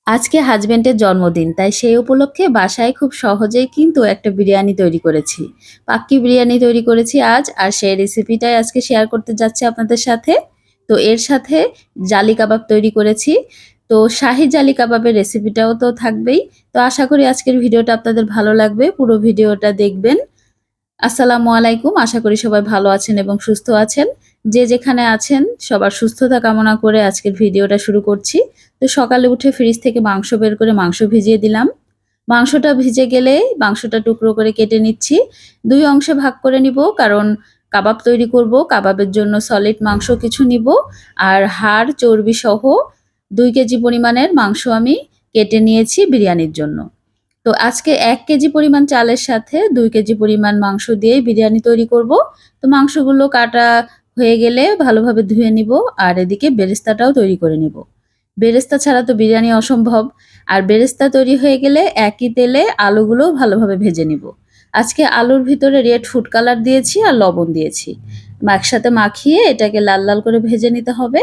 আজকে হাসব্যান্ডের জন্মদিন, তাই সেই উপলক্ষে বাসায় খুব সহজেই কিন্তু একটা বিরিয়ানি তৈরি করেছি। পাক্কি বিরিয়ানি তৈরি করেছি আজ, আর সেই রেসিপিটাই আজকে শেয়ার করতে যাচ্ছি আপনাদের সাথে। তো এর সাথে জালি কাবাব তৈরি করেছি। তো শাহি জালি কাবাবের রেসিপিটাও তো থাকবেই। তো আশা করি আজকের ভিডিওটা আপনাদের ভালো লাগবে। পুরো ভিডিওটা দেখবেন। আসসালামু আলাইকুম। আশা করি সবাই ভালো আছেন এবং সুস্থ আছেন। যে যেখানে আছেন সবার সুস্থতা কামনা করে আজকের ভিডিওটা শুরু করছি। তো সকালে উঠে ফ্রিজ থেকে মাংস বের করে মাংস ভিজিয়ে দিলাম। মাংসটা ভিজে গেলে মাংসটা টুকরো করে কেটে নিচ্ছি। ২ অংশে ভাগ করে নিব, কারণ কাবাব তৈরি করব। কাবাবের জন্য সলিড মাংস কিছু নিব, আর হাড় চর্বি সহ ২ কেজি পরিমাণের মাংস আমি কেটে নিয়েছি বিরিয়ানির জন্য। তো আজকে ১ কেজি পরিমাণ চালের সাথে ২ কেজি পরিমাণ মাংস দিয়েই বিরিয়ানি তৈরি করব। তো মাংসগুলো কাটা হয়ে গেলে ভালোভাবে ধুয়ে নিব, আর এদিকে বেরেস্তাটাও তৈরি করে নিব। বেরেস্তা ছাড়া তো বিরিয়ানি অসম্ভব। আর বেরেস্তা তৈরি হয়ে গেলে একই তেলে আলুগুলোও ভালোভাবে ভেজে নিব। আজকে আলুর ভিতরে রেড ফুড কালার দিয়েছি আর লবণ দিয়েছি। একসাথে মাখিয়ে এটাকে লাল লাল করে ভেজে নিতে হবে।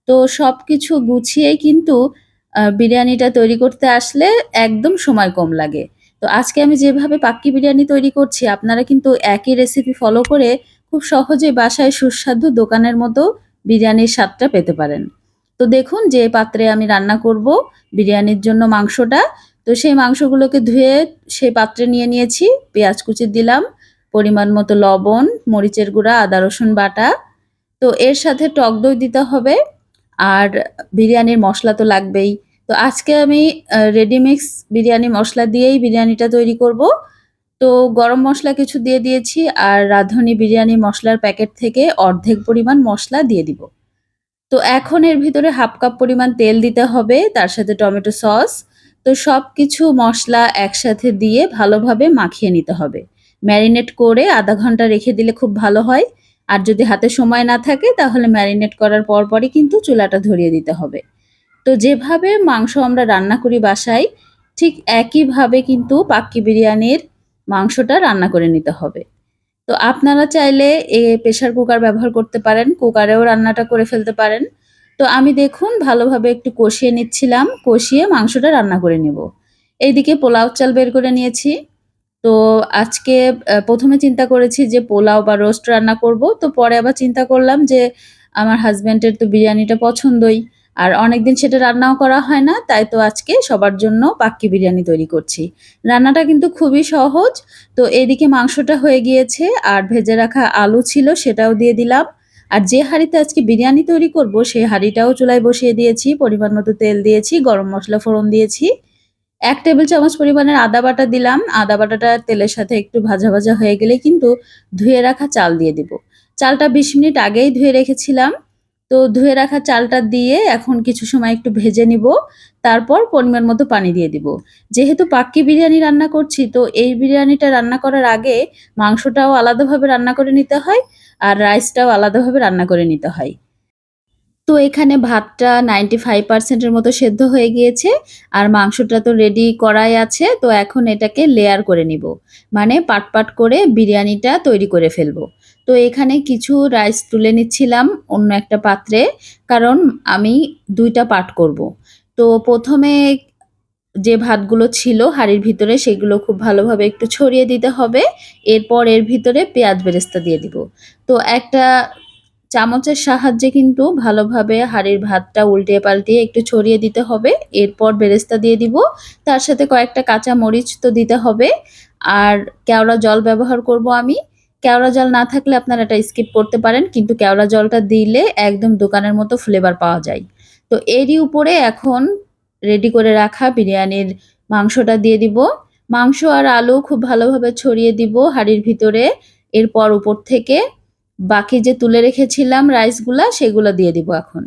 তো সবকিছু গুছিয়েই কিন্তু বিরিয়ানিটা তৈরি করতে আসলে একদম সময় কম লাগে। তো আজকে আমি যেভাবে পাক্কি বিরিয়ানি তৈরি করছি, আপনারা কিন্তু একই রেসিপি ফলো করে খুব সহজেই বাসায় সুস্বাদু দোকানের মতো বিরিয়ানির স্বাদটা পেতে পারেন। তো দেখুন, যে পাত্রে আমি রান্না করব বিরিয়ানির জন্য মাংসটা, তো সেই মাংসগুলোকে ধুয়ে সেই পাত্রে নিয়ে নিয়েছি। পেঁয়াজ কুচি দিলাম, পরিমাণ মতো লবণ, মরিচের গুঁড়া, আদা রসুন বাটা। তো এর সাথে টক দই দিতে হবে, আর বিরিয়ানির মসলা তো লাগবেই। তো আজকে আমি রেডিমিক্স বিরিয়ানি মসলা দিয়েই বিরিয়ানিটা তৈরি করব। তো গরম মসলা কিছু দিয়ে দিয়েছি, আর রাঁধুনি বিরিয়ানি মসলার প্যাকেট থেকে অর্ধেক পরিমাণ মসলা দিয়ে দিব। তো এখন এর ভিতরে 1/2 কাপ পরিমাণ তেল দিতে হবে, তার সাথে টমেটো সস। তো সবকিছু মসলা একসাথে দিয়ে ভালোভাবে মাখিয়ে নিতে হবে। ম্যারিনেট করে ০.৫ ঘন্টা রেখে দিলে খুব ভালো হয়। আর যদি হাতে সময় না থাকে তাহলে ম্যারিনেট করার পরপরই কিন্তু চুলাটা ধরিয়ে দিতে হবে। তো যেভাবে মাংস আমরা রান্না করি বাসায়, ঠিক একইভাবে কিন্তু পাক্কি বিরিয়ানির মাংসটা রান্না করে নিতে হবে। তো আপনারা চাইলে প্রেশার কুকার ব্যবহার করতে পারেন, কুকারেও রান্নাটা করে ফেলতে পারেন। তো আমি দেখুন ভালোভাবে একটু কষিয়ে নিচ্ছিলাম, কষিয়ে মাংসটা রান্না করে নেব। এইদিকে পোলাও চাল বের করে নিয়েছি। তো আজকে ১ম এ চিন্তা করেছি যে পোলাও বা রোস্ট রান্না করব। তো পরে আবার চিন্তা করলাম যে আমার হাসব্যান্ডের তো বিরিয়ানিটা পছন্দই। আর অনেকদিন সেটা রান্নাও করা হয় না। তাই তো আজকে সবার জন্য পাক্কি বিরিয়ানি তৈরি করছি। রান্নাটা কিন্তু খুবই সহজ। তো এদিকে মাংসটা হয়ে গিয়েছে, আর ভেজে রাখা আলু ছিল সেটাও দিয়ে দিলাম। আর যে হাঁড়িতে আজকে বিরিয়ানি তৈরি করব সেই হাঁড়িটাও চুলায় বসিয়ে দিয়েছি। পরিমাণ মতো তেল দিয়েছি, গরম মসলা ফোড়ন দিয়েছি। ১ টেবিল চামচ পরিমাণের আদা বাটা দিলাম। আদা বাটাটা তেলের সাথে একটু ভাজা, ভাজা হয়ে গেলেই কিন্তু ধুয়ে রাখা চাল দিয়ে দিব। চালটা ২০ মিনিট আগেই ধুয়ে রেখেছিলাম। তো ধুয়ে রাখা চালটা দিয়ে এখন কিছু সময় একটু ভেজে নিব। তারপর পরিমাণ মতো পানি দিয়ে দিব। যেহেতু পাক্কি বিরিয়ানি রান্না করছি, তো এই বিরিয়ানিটা রান্না করার আগে মাংসটাও আলাদাভাবে রান্না করে নিতে হয়, আর রাইসটাও আলাদাভাবে রান্না করে নিতে হয়। তো এখানে ভাতটা 95% এর মতো সেদ্ধ হয়ে গিয়েছে, আর মাংসটা তো রেডি করাই আছে। তো এখন এটাকে লেয়ার করে নিব। মানে পাট, পাট করে বিরিয়ানিটা তৈরি করে ফেলবো। তো এখানে কিছু রাইস তুলে নিচ্ছিলাম অন্য একটা পাত্রে, কারণ আমি ২ টা পার্ট করব। তো ১ম এ যে ভাতগুলো ছিল হাঁড়ির ভিতরে সেগুলো খুব ভালোভাবে একটু ছড়িয়ে দিতে হবে। এরপর এর ভিতরে পেঁয়াজ বেরেস্তা দিয়ে দিব। তো একটা চামচের সাহায্যে কিন্তু ভালোভাবে হাঁড়ির ভাতটা উল্টিয়ে পাল্টিয়ে একটু ছড়িয়ে দিতে হবে। এরপর বেরেস্তা দিয়ে দিব। তার সাথে কয়েকটা কাঁচা মরিচ তো দিতে হবে। আর কেওড়া জল ব্যবহার করব আমি। কেওড়া জল না থাকলে আপনারা এটা স্কিপ করতে পারেন। কিন্তু কেওড়া জলটা দিলে একদম দোকানের মতো ফ্লেভার পাওয়া যায়। তো এরই উপরে এখন রেডি করে রাখা বিরিয়ানির মাংসটা দিয়ে দিব। মাংস আর আলু খুব ভালোভাবে ছড়িয়ে দিব হাঁড়ির ভিতরে। এরপর উপর থেকে বাকি যে তুলে রেখেছিলাম রাইসগুলা, সেগুলা দিয়ে দিব এখন।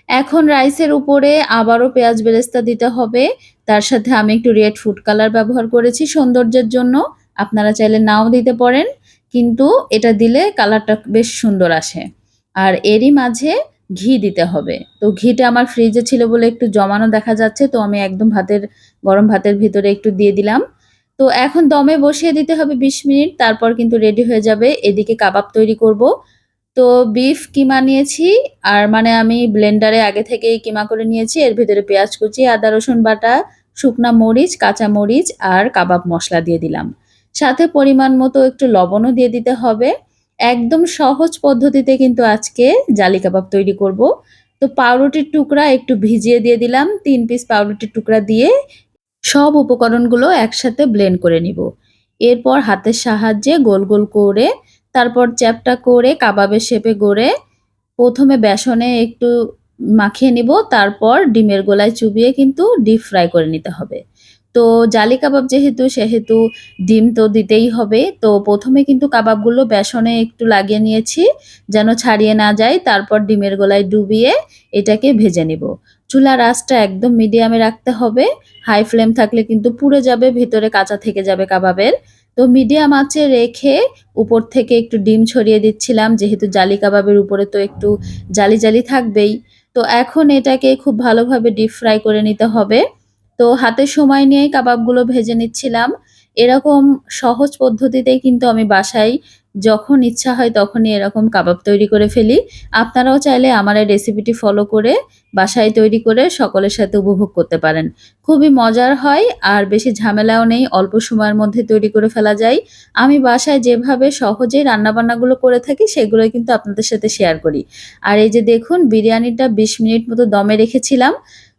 এখন রাইসের উপরে আবারও পেঁয়াজ বেরেস্তা দিতে হবে। তার সাথে আমি একটু রেড ফুড কালার ব্যবহার করেছি সৌন্দর্যের জন্য। আপনারা চাইলে নাও দিতে পারেন, কিন্তু এটা দিলে কালারটা বেশ সুন্দর আসে। আর এরই মাঝে ঘি দিতে হবে। তো ঘিটা আমার ফ্রিজে ছিল বলে একটু জমানো দেখা যাচ্ছে। তো আমি একদম গরম ভাতের ভিতরে একটু দিয়ে দিলাম। তো এখন দমে বসিয়ে দিতে হবে ২০ মিনিট। তারপর কিন্তু রেডি হয়ে যাবে। এদিকে কাবাব তৈরি করব। তো বিফ কিমা নিয়েছি, আর মানে আমি ব্লেন্ডারে আগে থেকেই কিমা করে নিয়েছি। এর ভিতরে পেঁয়াজ কুচি, আদা রসুন বাটা, শুকনা মরিচ, কাঁচা মরিচ আর কাবাব মসলা দিয়ে দিলাম। সাথে পরিমাণ মতো একটু লবণও দিয়ে দিতে হবে। একদম সহজ পদ্ধতিতে কিন্তু আজকে জালি কাবাব তৈরি করব। তো পাউরুটির টুকরা একটু ভিজিয়ে দিয়ে দিলাম। ৩ পিস পাউরুটির টুকরা দিয়ে সব উপকরণগুলো একসাথে ব্লেন্ড করে নিব। এরপর হাতের সাহায্যে গোল গোল করে, তারপর চ্যাপ্টা করে কাবাবের শেপে গড়ে প্রথমে বেসনে একটু মাখিয়ে নিব, তারপর ডিমের গোলায় চুবিয়ে কিন্তু ডিপ ফ্রাই করে নিতে হবে। তো জালি কাবাব যেহেতু সেহেতু ডিম তো দিতেই হবে। তো প্রথমে কিন্তু কাবাবগুলো বেসনে একটু লাগিয়ে নিয়েছি যেন ছাড়িয়ে না যায়, তারপর ডিমের গোলায় ডুবিয়ে এটাকে ভেজে নিব। চুলার আঁচটা একদম মিডিয়ামে রাখতে হবে, হাই ফ্লেম থাকলে কিন্তু পুড়ে যাবে, ভেতরে কাঁচা থেকে যাবে কাবাবের। তো মিডিয়াম আঁচে রেখে উপর থেকে একটু ডিম ছড়িয়ে দিচ্ছিলাম, যেহেতু জালি কাবাবের উপরে তো একটু জালি জালি থাকবেই। তো এখন এটাকে খুব ভালোভাবে ডিপ ফ্রাই করে নিতে হবে। তো হাতে সময় নিয়েই কাবাবগুলো ভেজে নিচ্ছিলাম। এরকম সহজ পদ্ধতিতেই কিন্তু আমি বাসায় যখন ইচ্ছা হয় তখনই এরকম কাবাব তৈরি করে ফেলি। আপনারাও চাইলে আমার এই রেসিপিটি ফলো করে বাসায় তৈরি করে সকলের সাথে উপভোগ করতে পারেন। খুবই মজার হয় আর বেশি ঝামেলাও নেই, অল্প সময়ের মধ্যে তৈরি করে ফেলা যায়। আমি বাসায় যেভাবে সহজেই রান্নাবান্নাগুলো করে থাকি সেগুলোই কিন্তু আপনাদের সাথে শেয়ার করি। আর এই যে দেখুন, বিরিয়ানিটা ২০ মিনিট মতো দমে রেখেছিলাম।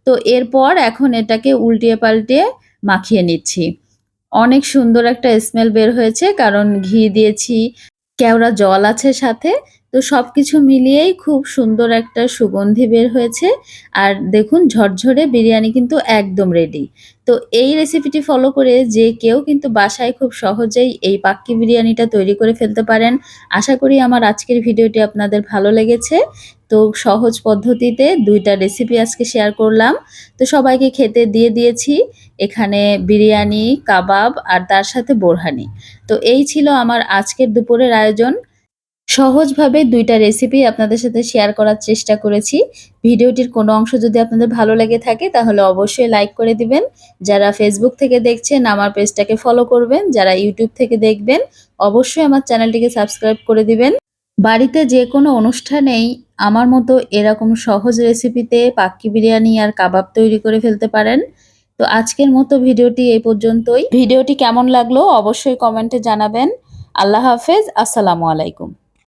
তো এরপর এখন এটাকে উল্টিয়ে পাল্টিয়ে মাখিয়ে নিচ্ছি। অনেক সুন্দর একটা স্মেল বের হয়েছে, কারণ ঘি দিয়েছি, কেওড়া জল আছে সাথে। তো সবকিছু মিলিয়েই খুব সুন্দর একটা সুগন্ধি বের হয়েছে। আর দেখুন, ঝরঝরে বিরিয়ানি কিন্তু একদম রেডি। তো এই রেসিপিটি ফলো করে যে কেউ কিন্তু বাসায় খুব সহজেই এই পাক্কি বিরিয়ানিটা তৈরি করে ফেলতে পারেন। আশা করি আমার আজকের ভিডিওটি আপনাদের ভালো লেগেছে। তো সহজ পদ্ধতিতে ২ টা রেসিপি আজকে শেয়ার করলাম। তো সবাইকে খেতে দিয়ে দিয়েছি। এখানে বিরিয়ানি, কাবাব আর তার সাথে বোরহানি। তো এই ছিল আমার আজকের দুপুরের আয়োজন। সহজভাবে ২ টা রেসিপি আপনাদের সাথে শেয়ার করার চেষ্টা করেছি। ভিডিওটির কোনো অংশ যদি আপনাদের ভালো লেগে থাকে তাহলে অবশ্যই লাইক করে দিবেন। যারা ফেসবুক থেকে দেখছেন আমার পেজটাকে ফলো করবেন। যারা ইউটিউব থেকে দেখবেন অবশ্যই আমার চ্যানেলটিকে সাবস্ক্রাইব করে দিবেন। বাড়িতে যেকোনো অনুষ্ঠানেই আমার মতো এরকম সহজ রেসিপিতে পাক্কি বিরিয়ানি আর কাবাব তৈরি করে ফেলতে পারেন। তো আজকের মতো ভিডিওটি এই পর্যন্তই। ভিডিওটি কেমন লাগলো অবশ্যই কমেন্টে জানাবেন। আল্লাহ হাফেজ, আসসালামু আলাইকুম।